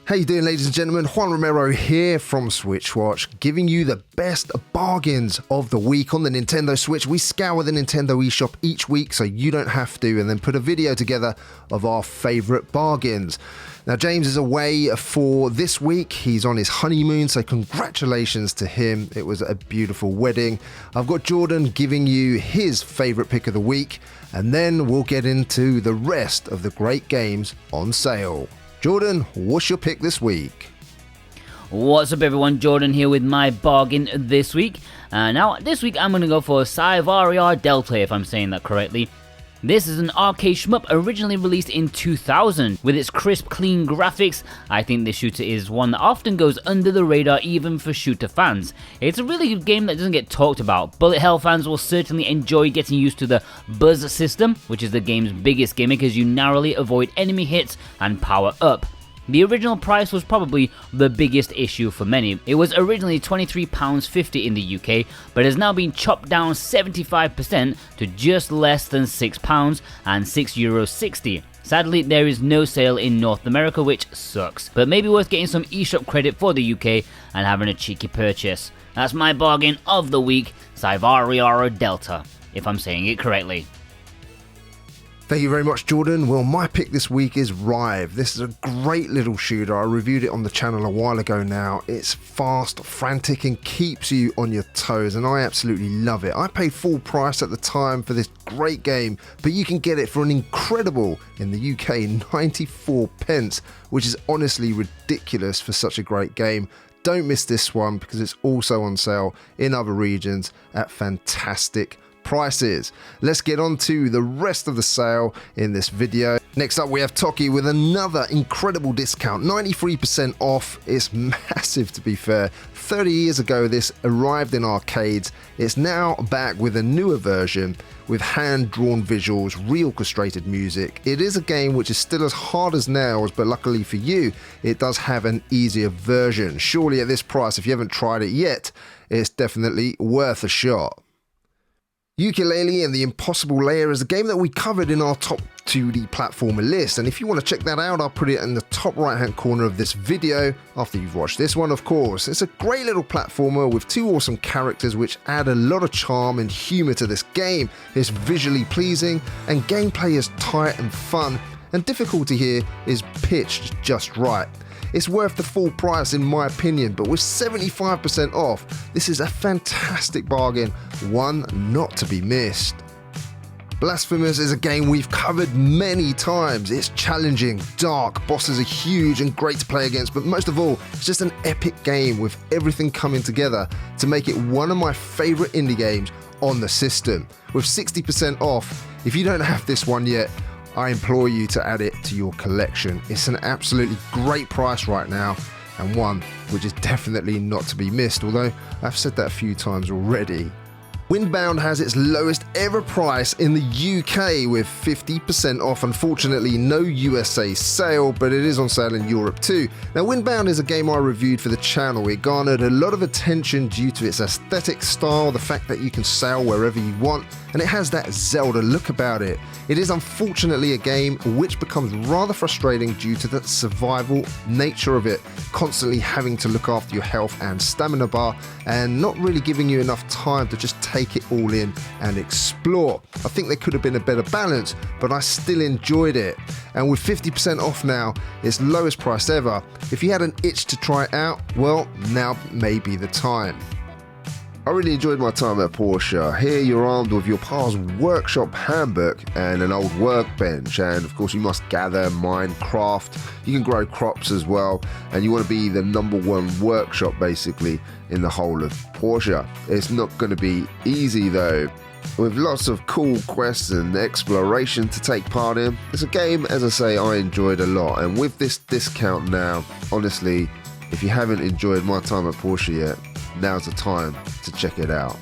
How you doing, ladies and gentlemen? Juan Romero here from SwitchWatch, giving you the best bargains of the week on the Nintendo Switch. We scour the Nintendo eShop each week so you don't have to, and then put a video together of our favourite bargains. Now, James is away for this week. He's on his honeymoon, so congratulations to him. It was a beautiful wedding. I've got Jordan giving you his favourite pick of the week, and then we'll get into the rest of the great games on sale. Jordan, what's your pick this week? What's up everyone, Jordan here with my bargain this week. Now, this week I'm going to go for Savaria Delta, if I'm saying that correctly. This is an arcade shmup originally released in 2000. With its crisp, clean graphics, I think this shooter is one that often goes under the radar even for shooter fans. It's a really good game that doesn't get talked about. Bullet hell fans will certainly enjoy getting used to the buzz system, which is the game's biggest gimmick as you narrowly avoid enemy hits and power up. The original price was probably the biggest issue for many. It was originally £23.50 in the UK, but has now been chopped down 75% to just less than £6 and €6.60. Sadly, there is no sale in North America, which sucks, but maybe worth getting some eShop credit for the UK and having a cheeky purchase. That's my bargain of the week, Savaria Delta, if I'm saying it correctly. Thank you very much, Jordan. Well, my pick this week is Rive. This is a great little shooter. I reviewed it on the channel a while ago now. It's fast, frantic, and keeps you on your toes, and I absolutely love it. I paid full price at the time for this great game, but you can get it for an incredible, in the UK, 94 pence, which is honestly ridiculous for such a great game. Don't miss this one because it's also on sale in other regions at fantastic prices. Let's get on to the rest of the sale in this video. Next up, we have Toki with another incredible discount, 93% off. It's massive, to be fair. 30 years ago this arrived in arcades. It's now back with a newer version with hand-drawn visuals, reorchestrated music. It is a game which is still as hard as nails, but luckily for you, it does have an easier version. Surely at this price, if you haven't tried it yet, it's definitely worth a shot. Ukulele and the Impossible Layer is a game that we covered in our top 2D platformer list, and if you want to check that out, I'll put it in the top right hand corner of this video after you've watched this one, of course. It's a great little platformer with two awesome characters which add a lot of charm and humour to this game. It's visually pleasing and gameplay is tight and fun, and difficulty here is pitched just right. It's worth the full price in my opinion, but with 75% off, this is a fantastic bargain, one not to be missed. Blasphemous is a game we've covered many times. It's challenging, dark, bosses are huge and great to play against, but most of all, it's just an epic game with everything coming together to make it one of my favourite indie games on the system. With 60% off, if you don't have this one yet, I implore you to add it to your collection. It's an absolutely great price right now, and one which is definitely not to be missed, although I've said that a few times already. Windbound has its lowest ever price in the UK with 50% off. Unfortunately, no USA sale, but it is on sale in Europe too. Now, Windbound is a game I reviewed for the channel. It garnered a lot of attention due to its aesthetic style, the fact that you can sail wherever you want, and it has that Zelda look about it. It is unfortunately a game which becomes rather frustrating due to the survival nature of it, constantly having to look after your health and stamina bar, and not really giving you enough time to just take it all in and explore. I think there could have been a better balance, but I still enjoyed it. And with 50% off now, its lowest price ever, if you had an itch to try it out, well, now may be the time. I really enjoyed my time at Porsche. Here you're armed with your par's workshop handbook and an old workbench, and of course you must gather, mine, craft. You can grow crops as well, and you want to be the #1 workshop basically in the whole of Porsche. It's not going to be easy though, with lots of cool quests and exploration to take part in. It's a game, as I say, I enjoyed a lot, and with this discount now, honestly, if you haven't enjoyed my time at Porsche yet, now's the time to check it out.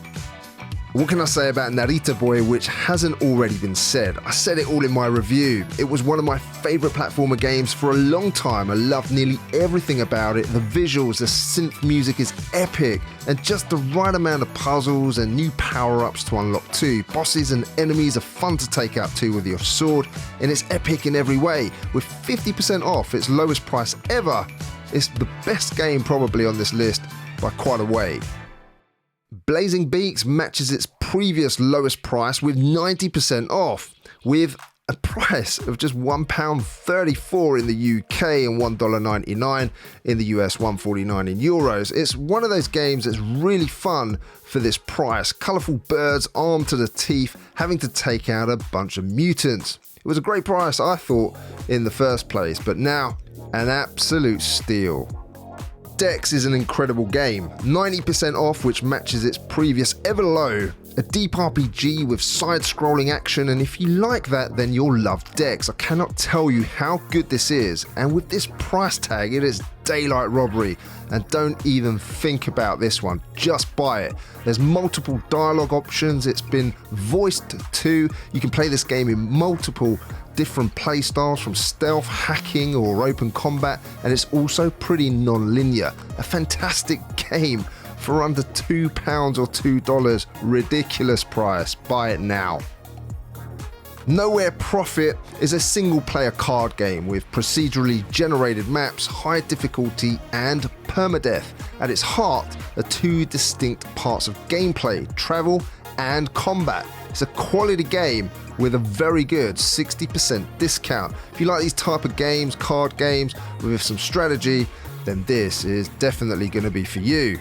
What can I say about Naruto Boy which hasn't already been said? I said it all in my review. It was one of my favourite platformer games for a long time. I loved nearly everything about it. The visuals, the synth music is epic, and just the right amount of puzzles and new power-ups to unlock too. Bosses and enemies are fun to take out too with your sword, and it's epic in every way. With 50% off its lowest price ever, It's the best game probably on this list by quite a way. Blazing Beaks matches its previous lowest price with 90% off, with a price of just £1.34 in the UK and $1.99 in the US, $1.49 in euros. It's one of those games that's really fun for this price. Colourful birds armed to the teeth, having to take out a bunch of mutants. It was a great price, I thought, in the first place, but now an absolute steal. Dex is an incredible game, 90% off, which matches its previous ever low. A deep RPG with side-scrolling action, and if you like that, then you'll love Dex. I cannot tell you how good this is, and with this price tag, it is daylight robbery. And don't even think about this one, just buy it. There's multiple dialogue options, it's been voiced too. You can play this game in multiple different playstyles, from stealth, hacking or open combat, and it's also pretty non-linear. A fantastic game for under £2 or $2. Ridiculous price. Buy it now. Nowhere Profit is a single-player card game with procedurally generated maps, high difficulty, and permadeath. At its heart are two distinct parts of gameplay: travel and combat. It's a quality game with a very good 60% discount. If you like these type of games, card games with some strategy, then this is definitely going to be for you.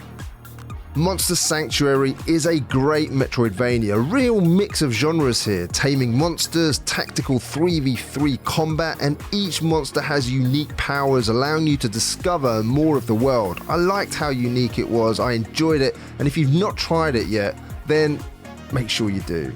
Monster Sanctuary is a great Metroidvania, a real mix of genres here, taming monsters, tactical 3v3 combat, and each monster has unique powers allowing you to discover more of the world. I liked how unique it was, I enjoyed it, and if you've not tried it yet, then make sure you do.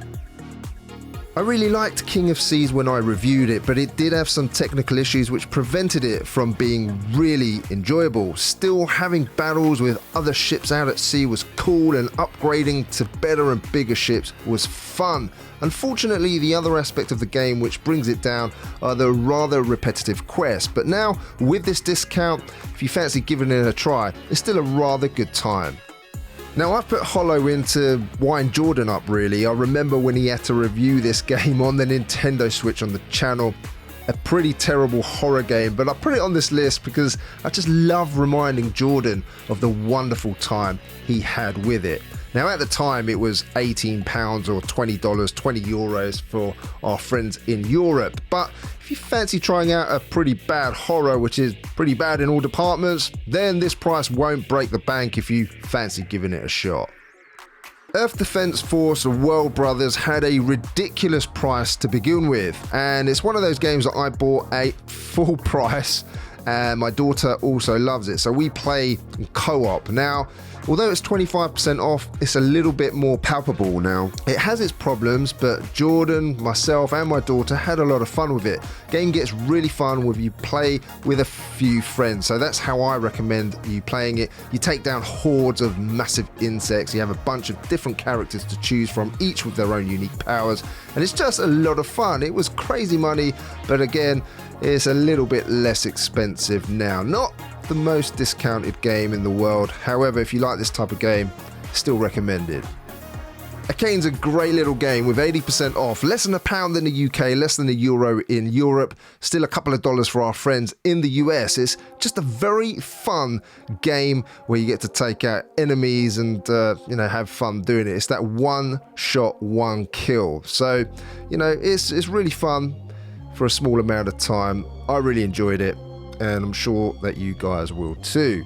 I really liked King of Seas when I reviewed it, but it did have some technical issues which prevented it from being really enjoyable. Still, having battles with other ships out at sea was cool, and upgrading to better and bigger ships was fun. Unfortunately, the other aspect of the game which brings it down are the rather repetitive quests, but now with this discount, if you fancy giving it a try, it's still a rather good time. Now, I've put Hollow into wind Jordan up really. I remember when he had to review this game on the Nintendo Switch on the channel. A pretty terrible horror game, but I put it on this list because I just love reminding Jordan of the wonderful time he had with it. Now, at the time, it was £18 or $20, 20 euros for our friends in Europe. But if you fancy trying out a pretty bad horror, which is pretty bad in all departments, then this price won't break the bank if you fancy giving it a shot. Earth Defense Force of World Brothers had a ridiculous price to begin with, and it's one of those games that I bought at full price, and my daughter also loves it, so we play co-op. Now, although it's 25% off, it's a little bit more palpable now. It has its problems, but Jordan, myself, and my daughter had a lot of fun with it. Game gets really fun when you play with a few friends, so that's how I recommend you playing it. You take down hordes of massive insects, you have a bunch of different characters to choose from, each with their own unique powers, and it's just a lot of fun. It was crazy money, but again, it's a little bit less expensive now. Not the most discounted game in the world, however, if you like this type of game, still recommended. Arcane's a great little game with 80% off, less than £1 in the UK, less than €1 in Europe, still a couple of dollars for our friends in the US. It's just a very fun game where you get to take out enemies and have fun doing it. It's that one shot, one kill. So, it's really fun for a small amount of time. I really enjoyed it, and I'm sure that you guys will too.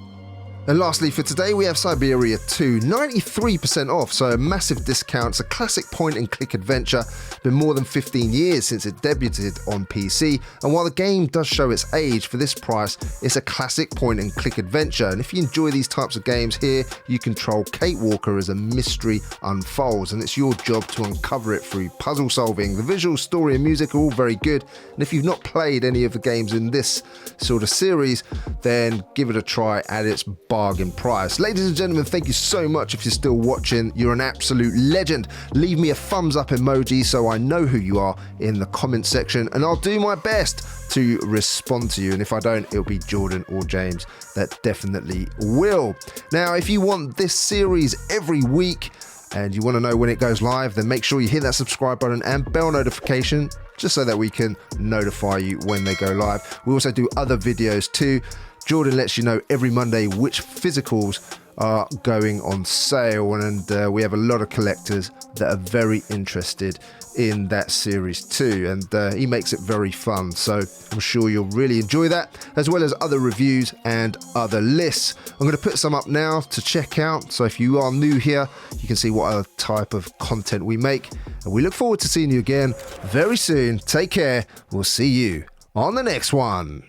And lastly for today, we have Savaria 2, 93% off, so a massive discount. It's a classic point-and-click adventure. Been more than 15 years since it debuted on PC, and while the game does show its age, for this price, it's a classic point-and-click adventure. And if you enjoy these types of games here, you control Kate Walker as a mystery unfolds, and it's your job to uncover it through puzzle solving. The visual, story, and music are all very good, and if you've not played any of the games in this sort of series, then give it a try at its bargain price. Ladies and gentlemen, thank you so much if you're still watching. You're an absolute legend. Leave me a thumbs up emoji so I know who you are in the comment section, and I'll do my best to respond to you. And if I don't, it'll be Jordan or James that definitely will. Now, if you want this series every week and you want to know when it goes live, then make sure you hit that subscribe button and bell notification just so that we can notify you when they go live. We also do other videos too. Jordan lets you know every Monday which physicals are going on sale, and we have a lot of collectors that are very interested in that series too, and he makes it very fun, so I'm sure you'll really enjoy that, as well as other reviews and other lists. I'm going to put some up now to check out, so if you are new here, you can see what other type of content we make, and we look forward to seeing you again very soon. Take care, we'll see you on the next one.